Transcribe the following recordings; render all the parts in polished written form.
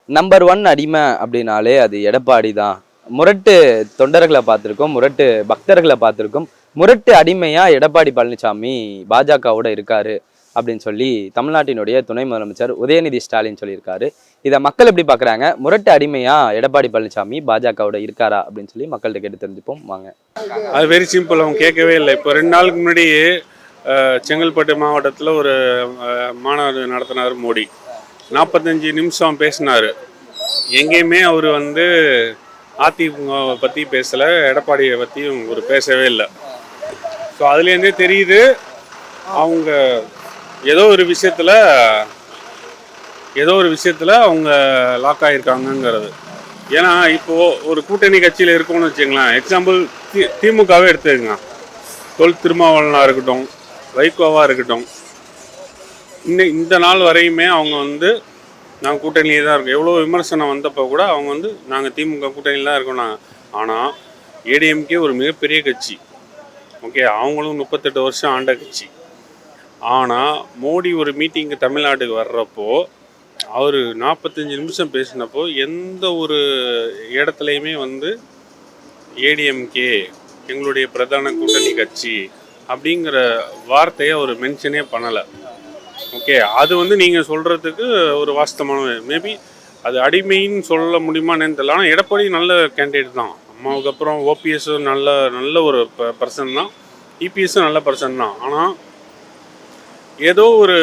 Number one அடிமை அப்படின்னாலே அது எடப்பாடி தான். முரட்டு தொண்டர்களை பார்த்துருக்கோம், முரட்டு பக்தர்களை பார்த்துருக்கோம். முரட்டு அடிமையா எடப்பாடி பழனிசாமி பாஜகவோட இருக்காரு அப்படின்னு சொல்லி தமிழ்நாட்டினுடைய துணை முதலமைச்சர் உதயநிதி ஸ்டாலின் சொல்லியிருக்காரு. இதை மக்கள் எப்படி பார்க்குறாங்க? முரட்டு அடிமையா எடப்பாடி பழனிசாமி பாஜகவோட இருக்காரா அப்படின்னு சொல்லி மக்கள்கிட்ட கேட்டு தெரிஞ்சுப்போம் வாங்க. அது வெரி சிம்பிள். அவங்க கேட்கவே இல்லை. இப்போ 2 நாளுக்கு முன்னாடி செங்கல்பட்டு மாவட்டத்தில் ஒரு மாநாடு நடத்தினார் மோடி. 45 நிமிஷம் பேசினார். எங்கேயுமே அவர் வந்து அதிமுகவை பற்றி பேசலை, எடப்பாடியை பற்றியும் ஒரு பேசவே இல்லை. ஸோ அதுலேருந்தே தெரியுது அவங்க ஏதோ ஒரு விஷயத்தில் அவங்க லாக் ஆகியிருக்காங்கங்கிறது. ஏன்னா இப்போது ஒரு கூட்டணி கட்சியில் இருக்கோம்னு வச்சுங்களேன். எக்ஸாம்பிள் திமுகவே எடுத்துக்கங்க. தொல் திருமாவளவனாக இருக்கட்டும், வைகோவாக இருக்கட்டும், இந்த நாள் வரையுமே அவங்க வந்து நாங்கள் கூட்டணியே தான் இருக்கோம். எவ்வளோ விமர்சனம் வந்தப்போ கூட அவங்க வந்து நாங்கள் திமுக கூட்டணியில் தான் இருக்கோம் நாங்கள். ஆனால் ஏடிஎம்கே ஒரு மிகப்பெரிய கட்சி. ஓகே, அவங்களும் 38 வருஷம் ஆண்ட கட்சி. ஆனால் மோடி ஒரு மீட்டிங்கு தமிழ்நாட்டுக்கு வர்றப்போ அவர் 45 நிமிஷம் பேசினப்போ எந்த ஒரு இடத்துலையுமே வந்து ஏடிஎம்கே எங்களுடைய பிரதான கூட்டணி கட்சி அப்படிங்கிற வார்த்தையை அவர் மென்ஷனே பண்ணலை. ஓகே, அது வந்து நீங்கள் சொல்கிறதுக்கு ஒரு வாஸ்தவமான, மேபி அது அடிமைன்னு சொல்ல முடியுமான்னு தெரியல. ஆனால் எடப்பாடி நல்ல கேண்டிடேட் தான். அம்மாவுக்கு அப்புறம் ஓபிஎஸும் நல்ல ஒரு பர்சன் தான், இபிஎஸும் நல்ல பர்சன் தான். ஆனால் ஏதோ ஒரு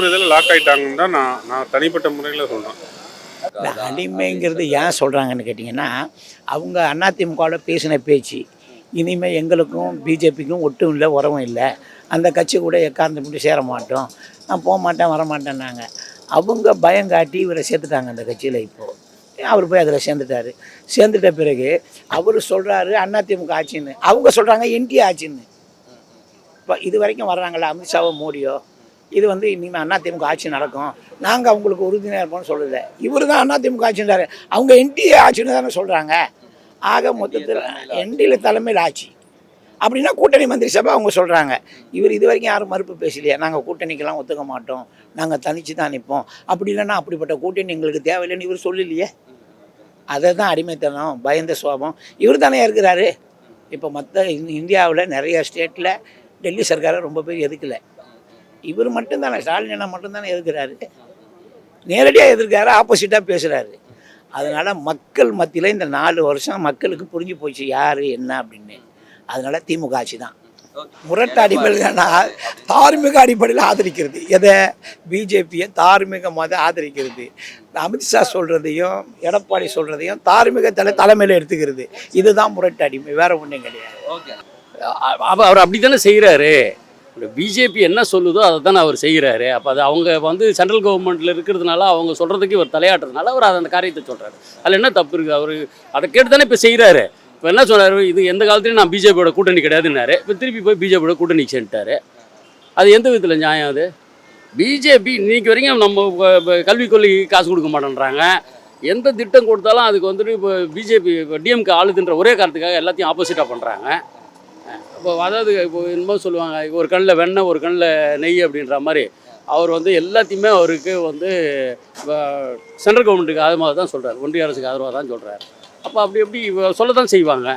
இதில் லாக் ஆகிட்டாங்கன்னு தான் நான் தனிப்பட்ட முறையில் சொல்கிறேன். அடிமைங்கிறது ஏன் சொல்கிறாங்கன்னு கேட்டிங்கன்னா, அவங்க அதிமுகவில் பேசின பேச்சு இனிமேல் எங்களுக்கும் பிஜேபிக்கும் ஒட்டும் இல்லை, உறவும் இல்லை, அந்த கட்சி கூட எக்காரணத்தை போட்டு சேர மாட்டோம், நான் போக மாட்டேன் வரமாட்டேன்னாங்க. அவங்க பயம் காட்டி இவரை சேர்த்துட்டாங்க அந்த கட்சியில். இப்போது அவர் போய் அதில் சேர்ந்துட்ட பிறகு அவர் சொல்கிறாரு அதிமுக ஆட்சின்னு, அவங்க சொல்கிறாங்க என்டிஏ ஆட்சின்னு. இப்போ இது வரைக்கும் வர்றாங்களா அமித்ஷாவோ மோடியோ, இது வந்து இனிமேல் அதிமுக ஆட்சி நடக்கும், நாங்கள் அவங்களுக்கு உறுதுணையாக இருப்போம்னு சொல்லலை. இவர் தான் அதிமுக ஆட்சின்றாரு, அவங்க என்டிஏ ஆட்சின்னு தானே சொல்கிறாங்க. ஆக மொத்தத்தில் என்டிஏ தலைமையில் ஆட்சி அப்படின்னா கூட்டணி மந்திரி சபை அவங்க சொல்கிறாங்க. இவர் இது வரைக்கும் யாரும் மறுப்பு பேசலையா, நாங்கள் கூட்டணிக்கெல்லாம் ஒத்துக்க மாட்டோம், நாங்கள் தனித்து தான் நிற்போம், அப்படி இல்லைன்னா அப்படிப்பட்ட கூட்டணி எங்களுக்கு தேவையில்லைன்னு இவர் சொல்லலையே. அதை தான் அடிமைத்தனம், பயந்த சுவாபம் இவர் தானே இருக்கிறாரு. இப்போ மற்ற இந்தியாவில் நிறைய ஸ்டேட்டில் டெல்லி சர்க்காரை ரொம்ப பேர் எதுக்கலை, இவர் மட்டும்தானே, ஸ்டாலின் அண்ணா மட்டும்தானே எதிர்க்கிறாரு. நேரடியாக எதிர்க்கிறாரு, ஆப்போசிட்டாக பேசுகிறாரு. அதனால் மக்கள் மத்தியில் இந்த 4 வருஷம் மக்களுக்கு புரிஞ்சு போச்சு யார் என்ன அப்படின்னு. அதனால் திமுக ஆட்சி தான். முரட்டு அடிப்படையில் தார்மீக அடிப்படையில் ஆதரிக்கிறது, எதை பிஜேபியை தார்மீக மத ஆதரிக்கிறது, அமித்ஷா சொல்கிறதையும் எடப்பாடி சொல்கிறதையும் தார்மீக தலைமையில் எடுத்துக்கிறது. இதுதான் முரட்டு அடிமை, வேற ஒன்றும் கிடையாது. ஓகே, அவர் அப்படி தானே செய்கிறாரு. பிஜேபி என்ன சொல்லுதோ அதை தானே அவர் செய்கிறாரு. அப்போ அது அவங்க வந்து சென்ட்ரல் கவர்மெண்ட்டில் இருக்கிறதுனால அவங்க சொல்கிறதுக்கு இவர் தலையாட்டுறதுனால அவர் அந்த காரியத்தை சொல்கிறாரு. அதில் என்ன தப்பு இருக்குது? அவர் அதை கேட்டு தானே இப்போ செய்கிறாரு. இப்போ என்ன சொன்னார், இது எந்த காலத்துலையும் நான் பிஜேபியோட கூட்டணி கிடையாதுன்னாரு. இப்போ திருப்பி போய் பிஜேபியோட கூட்டணி சேர்ந்துட்டாரு. அது எந்த விதத்தில் நியாயம்? அது பிஜேபி இன்னைக்கு வரைக்கும் நம்ம கல்விக் கொள்கைக்கு காசு கொடுக்க மாட்டேன்றாங்க. எந்த திட்டம் கொடுத்தாலும் அதுக்கு வந்துட்டு இப்போ பிஜேபி டிஎம்கே ஆளுதுன்ற ஒரே காரணத்துக்காக எல்லாத்தையும் ஆப்போசிட்டாக பண்ணுறாங்க. இப்போ அதாவது இப்போ என்னமோ சொல்லுவாங்க, ஒரு கண்ணில் வெண்ணெய் ஒரு கண்ணில் நெய் அப்படின்ற மாதிரி அவர் வந்து எல்லாத்தையுமே அவருக்கு வந்து சென்ட்ரல் கவர்மெண்ட்டுக்கு ஆதரவாக தான் சொல்கிறார், ஒன்றிய அரசுக்கு ஆதரவாக தான் சொல்கிறார். அப்போ அப்படி எப்படி சொல்ல தான் செய்வாங்க.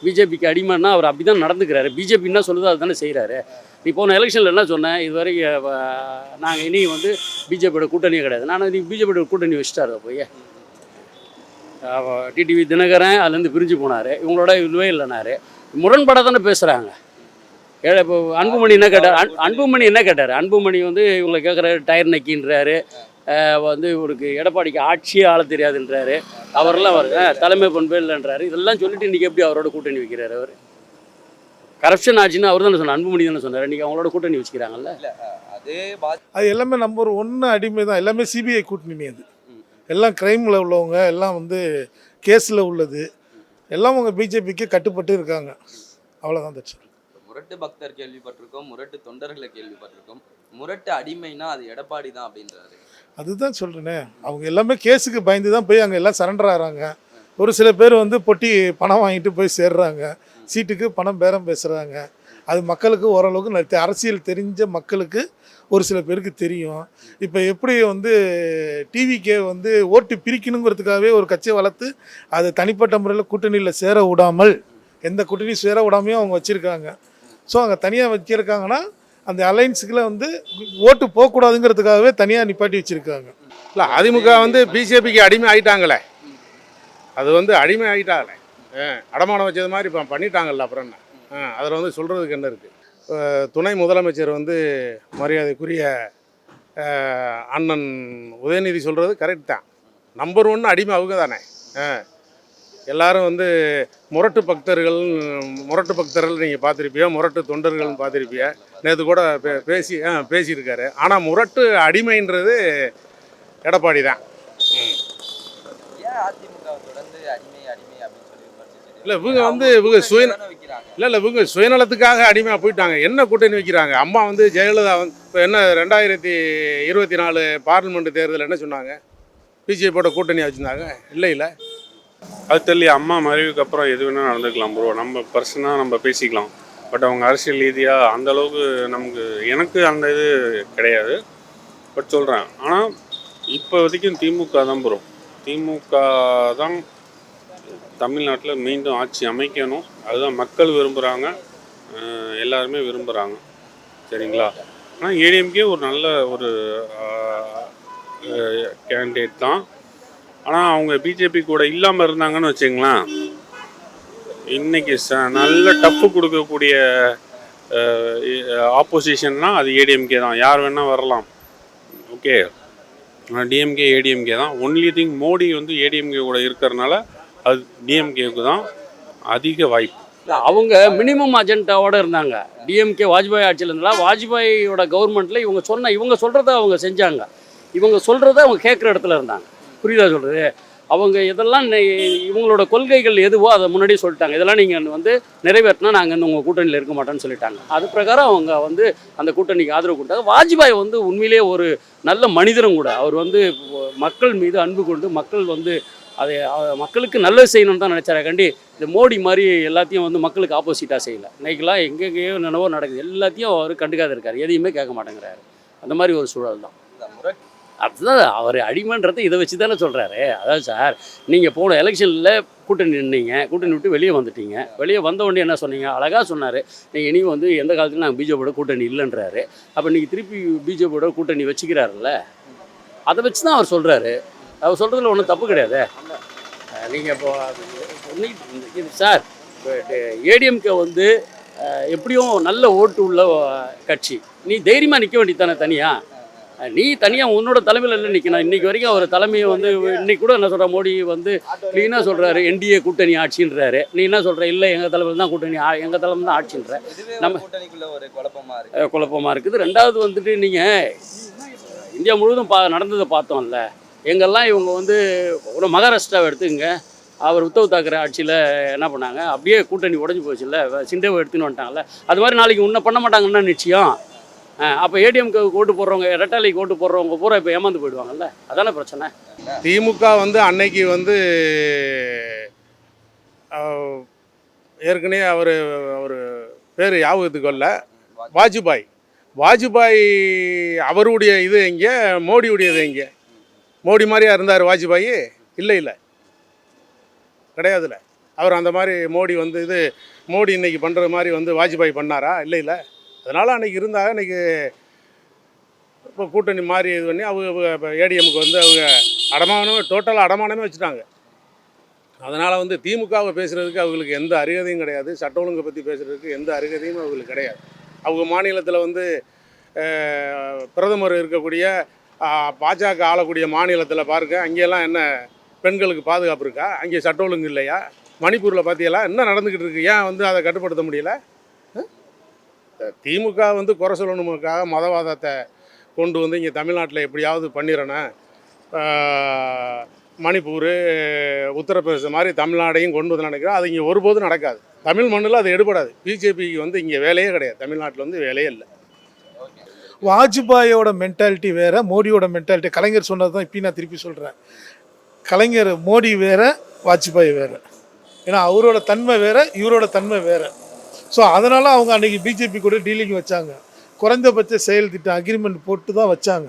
பிஜேபிக்கு அடிமைன்னா அவர் அப்படி தான் நடந்துக்கிறாரு. பிஜேபி என்ன சொல்லுதோ அது தானே செய்கிறாரு. நீ போன எலெக்ஷனில் என்ன சொன்னேன், இது வரைக்கும் நாங்கள் இனி வந்து பிஜேபியோட கூட்டணியே கிடையாது, நான் நீ பிஜேபியோட கூட்டணி வச்சுட்டாரு. போய் டிடிவி தினகரன் அதுலேருந்து பிரிஞ்சு போனார், இவங்களோட இதுவே இல்லைனாரு. முரண்பட தானே பேசுகிறாங்க. இப்போ அன்புமணி என்ன கேட்டார், அன்புமணி வந்து இவங்களை கேட்குறாரு, டயர் நக்கின்றாரு, வந்து இவருக்கு எடப்பாடிக்கு ஆட்சியே ஆள தெரியாதுன்றாரு, அவரெல்லாம் வருங்க தலைமை பண்பே இல்லைன்றாரு. இதெல்லாம் சொல்லிட்டு இன்றைக்கி எப்படி அவரோட கூட்டணி வைக்கிறார்? அவர் கரப்ஷன் ஆச்சுன்னு அவர் தானே சொன்னார், அன்புமணி தானே சொன்னார். இன்றைக்கி அவங்களோட கூட்டணி வச்சுக்கிறாங்கல்ல. அது எல்லாமே நம்பர் 1 அடிமை தான். எல்லாமே சிபிஐ கூட்டணி. அது எல்லாம் க்ரைமில் உள்ளவங்க, எல்லாம் வந்து கேஸில் உள்ளது, எல்லாம் அவங்க பிஜேபிக்கு கட்டுப்பட்டு இருக்காங்க. அவ்வளோதான். தச்சு முரட்டு பக்தர் கேள்விப்பட்டிருக்கோம், முரட்டு தொண்டர்களை கேள்விப்பட்டிருக்கோம், முரட்டு அடிமைனா அது எடப்பாடி தான் அப்படின்றாரு. அதுதான் சொல்கிறேனே, அவங்க எல்லாமே கேஸுக்கு பயந்து தான் போய் அங்கே எல்லாம் சரண்டர் ஆகிறாங்க. ஒரு சில பேர் வந்து பொட்டி பணம் வாங்கிட்டு போய் சேர்றாங்க, சீட்டுக்கு பணம் பேரம் பேசுகிறாங்க. அது மக்களுக்கு ஓரளவுக்கு அரசியல் தெரிஞ்ச மக்களுக்கு ஒரு சில பேருக்கு தெரியும். இப்போ எப்படி வந்து டிவிக்கே வந்து ஓட்டு பிரிக்கணுங்கிறதுக்காகவே ஒரு கட்சியை வளர்த்து அது தனிப்பட்ட முறையில் கூட்டணியில் சேர விடாமல் எந்த கூட்டணியும் சேர விடாமையும் அவங்க வச்சுருக்காங்க. ஸோ அங்கே தனியாக வச்சிருக்காங்கன்னா அந்த அலைன்ஸுக்குள்ள வந்து ஓட்டு போகக்கூடாதுங்கிறதுக்காகவே தனியாக நிப்பாட்டி வச்சுருக்காங்க. இல்லை அதிமுக வந்து பிஜேபிக்கு அடிமை ஆகிட்டாங்களே, அது வந்து அடிமை ஆகிட்டாங்களே, அடமானம் வச்சது மாதிரி இப்போ பண்ணிட்டாங்கல்ல, அப்புறம் என்ன அதில் வந்து சொல்கிறதுக்கு என்ன இருக்குது? துணை முதலமைச்சர் வந்து மரியாதைக்குரிய அண்ணன் உதயநிதி சொல்கிறது கரெக்ட் தான். நம்பர் 1 அடிமை அவங்க தானே. எல்லாரும் வந்து முரட்டு பக்தர்கள் நீங்கள் பார்த்துருப்பியா, முரட்டு தொண்டர்கள்னு பார்த்துருப்பியா. நேற்று கூட பேசியிருக்காரு. ஆனால் முரட்டு அடிமைன்றது எடப்பாடி தான். இல்லை இவங்க இவங்க சுயநலத்துக்காக அடிமையாக போயிட்டாங்க. என்ன கூட்டணி வைக்கிறாங்க? அம்மா வந்து ஜெயலலிதா வந்து இப்போ என்ன 2024 பார்லிமெண்ட் தேர்தல் என்ன சொன்னாங்க? பிஜேபியோட கூட்டணி வச்சுருந்தாங்க. இல்லை அது தெரியல. அம்மா மறைவுக்கு அப்புறம் எது வேணால் நடந்துக்கலாம் ப்ரோ. நம்ம பர்சனாக நம்ம பேசிக்கலாம். பட் அவங்க அரசியல் ரீதியாக அந்த அளவுக்கு எனக்கு அந்த இது கிடையாது. பட் சொல்கிறேன். ஆனால் இப்போ வரைக்கும் திமுக தான் ப்ரோ. திமுக தான் தமிழ்நாட்டில் மீண்டும் ஆட்சி அமைக்கணும். அதுதான் மக்கள் விரும்புகிறாங்க, எல்லாருமே விரும்புகிறாங்க. சரிங்களா? ஆனால் ஏடிஎம்கே ஒரு நல்ல ஒரு கேண்டிடேட் தான். ஆனால் அவங்க பிஜேபி கூட இல்லாமல் இருந்தாங்கன்னு வச்சுங்களேன், இன்றைக்கி நல்ல டஃப்பு கொடுக்கக்கூடிய ஆப்போசிஷன்னா அது ஏடிஎம்கே தான். யார் வேணால் வரலாம். ஓகே, டிஎம்கே ஏடிஎம்கே தான். ஒன்லி திங் மோடி வந்து ஏடிஎம்கே கூட இருக்கிறதுனால அது டிஎம்கேவுக்கு தான் அதிக வாய்ப்பு. அவங்க மினிமம் அஜெண்டாவோடு இருந்தாங்க. டிஎம்கே வாஜ்பாய் ஆட்சியில் இருந்தாலும் வாஜ்பாயோட கவர்மெண்ட்டில் இவங்க சொல்கிறத அவங்க செஞ்சாங்க. இவங்க சொல்கிறத அவங்க கேட்குற இடத்துல இருந்தாங்க. புரியுதா சொல்கிறது? அவங்க இதெல்லாம் இவங்களோட கொள்கைகள் எதுவோ அதை முன்னாடியே சொல்லிட்டாங்க. இதெல்லாம் நீங்கள் வந்து நிறைவேற்றினா நாங்கள் வந்து உங்கள் கூட்டணியில் இருக்க மாட்டோம்னு சொல்லிட்டாங்க. அது பிரகாரம் அவங்க வந்து அந்த கூட்டணிக்கு ஆதரவு கொடுத்தாங்க. வாஜ்பாய் வந்து உண்மையிலே ஒரு நல்ல மனிதரும் கூட. அவர் வந்து மக்கள் மீது அன்பு கொண்டு மக்கள் வந்து அதை மக்களுக்கு நல்லது செய்யணும்னு தான் நினச்சாரு. கண்டி இந்த மோடி மாதிரி எல்லாத்தையும் வந்து மக்களுக்கு ஆப்போசிட்டாக செய்யலை. இன்றைக்கெல்லாம் எங்கெங்கேயோ நினைவோ நடக்குது. எல்லாத்தையும் அவர் கண்டுக்காத இருக்கார். எதையுமே கேட்க மாட்டேங்கிறாரு. அந்த மாதிரி ஒரு சூழல் தான். அதுதான் அவர் அடிமைன்றதை இதை வச்சு தானே சொல்கிறாரு. அதாவது சார், நீங்கள் போன எலெக்ஷனில் கூட்டணி நின்னீங்க, கூட்டணி விட்டு வெளியே வந்துட்டீங்க. வெளியே வந்த உடனே என்ன சொன்னீங்க? அழகாக சொன்னார். நீங்கள் இனி வந்து எந்த காலத்துலையும் நாங்கள் பிஜேபியோட கூட்டணி இல்லைன்றாரு. அப்போ நீங்கள் திருப்பி பிஜேபியோட கூட்டணி வச்சுக்கிறாருல்ல, அதை வச்சு தான் அவர் சொல்கிறாரு. அவர் சொல்கிறதுல ஒன்றும் தப்பு கிடையாது. நீங்கள் இப்போ சார், ஏடிஎம்கே வந்து எப்படியும் நல்ல ஓட்டு உள்ள கட்சி. நீ தைரியமாக நிற்க வேண்டியது தானே தனியாக. நீ தனியாக உன்னோட தலைமையில் இல்லை நிற்கணும். இன்றைக்கி வரைக்கும் அவர் தலைமையை வந்து இன்றைக்கி கூட என்ன சொல்கிற, மோடி வந்து க்ளீனாக சொல்கிறாரு என்டிஏ கூட்டணி ஆட்சின்றாரு. நீ என்ன சொல்கிற? இல்லை, எங்கள் தலைமையில் தான் கூட்டணி, எங்கள் தலைமை தான் ஆட்சின்ற. நம்ம குழப்பமாக இருக்குது. ரெண்டாவது வந்துட்டு நீங்கள் இந்தியா முழுவதும் நடந்ததை பார்த்தோம்ல. எங்கெல்லாம் இவங்க வந்து ஒரு மகாராஷ்டிராவை எடுத்துக்கங்க. அவர் உத்தவ் தாக்கரே ஆட்சியில் என்ன பண்ணாங்க? அப்படியே கூட்டணி உடஞ்சி போச்சுல்ல, சிண்டேவை எடுத்துன்னு வந்துட்டாங்கல்ல. அது மாதிரி நாளைக்கு இன்னும் பண்ண மாட்டாங்கன்னா நிச்சயம். அப்போ ஏடிஎம்க்கு ஓட்டு போடுறவங்க, ரெட்டாலைக்கு ஓட்டு போடுறவங்க பூரா இப்போ ஏமாந்து போயிடுவாங்கல்ல. அதானே பிரச்சனை. திமுக வந்து அன்னைக்கு வந்து ஏற்கனவே அவர் பேர் ஞாபகத்துக்கு வரல, வாஜ்பாய் அவருடைய இது எங்கே, மோடியுடையது எங்கே? மோடி மாதிரியா இருந்தார் வாஜ்பாய்? இல்லை கிடையாதுல்ல. அவர் அந்த மாதிரி மோடி இன்னைக்கு பண்ணுற மாதிரி வந்து வாஜ்பாய் பண்ணாரா? இல்லை. அதனால் அன்றைக்கி இருந்தாங்க. இன்றைக்கி இப்போ கூட்டணி மாதிரி இது பண்ணி அவங்க ஏடிஎம்க்கு வந்து அவங்க டோட்டலாக அடமானமே வச்சுட்டாங்க. அதனால் வந்து திமுகவை பேசுகிறதுக்கு அவங்களுக்கு எந்த அருகதையும் கிடையாது. சட்ட ஒழுங்கை பற்றி பேசுகிறதுக்கு எந்த அருகதையும் அவங்களுக்கு கிடையாது. அவங்க மாநிலத்தில் வந்து பிரதமர் இருக்கக்கூடிய பாஜக ஆளக்கூடிய மாநிலத்தில் பாருங்கள், அங்கெல்லாம் என்ன பெண்களுக்கு பாதுகாப்பு இருக்கா? அங்கே சட்ட ஒழுங்கு இல்லையா? மணிப்பூரில் பார்த்தீங்களா என்ன நடந்துக்கிட்டு இருக்கு? ஏன் வந்து அதை கட்டுப்படுத்த முடியல? திமுக வந்து குறை சொல்லணுமுக்காக மதவாதத்தை கொண்டு வந்து இங்கே தமிழ்நாட்டில் எப்படியாவது பண்ணிடணும், மணிப்பூர் உத்தரப்பிரதேசம் மாதிரி தமிழ்நாடையும் கொண்டு வந்து நினைக்கிறோம். அது இங்கே ஒருபோதும் நடக்காது. தமிழ் மண்ணில் அது எடுபடாது. பிஜேபிக்கு வந்து இங்கே வேலையே கிடையாது. தமிழ்நாட்டில் வந்து வேலையே இல்லை. வாஜ்பாயோட மென்டாலிட்டி வேறு, மோடியோட மென்டாலிட்டி. கலைஞர் சொன்னது தான் இப்போ நான் திருப்பி சொல்கிறேன். கலைஞர் மோடி வேறு, வாஜ்பாய் வேறு. ஏன்னா அவரோட தன்மை வேறு, இவரோட தன்மை வேறு. ஸோ அதனால் அவங்க அன்றைக்கி பிஜேபி கூட டீலிங் வச்சாங்க. குறைந்தபட்ச செயல் திட்டம் அக்ரிமெண்ட் போட்டு தான் வச்சாங்க.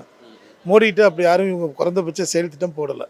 மோடிகிட்ட அப்படி யாரும் இவங்க குறைந்தபட்ச செயல் திட்டம் போடலை.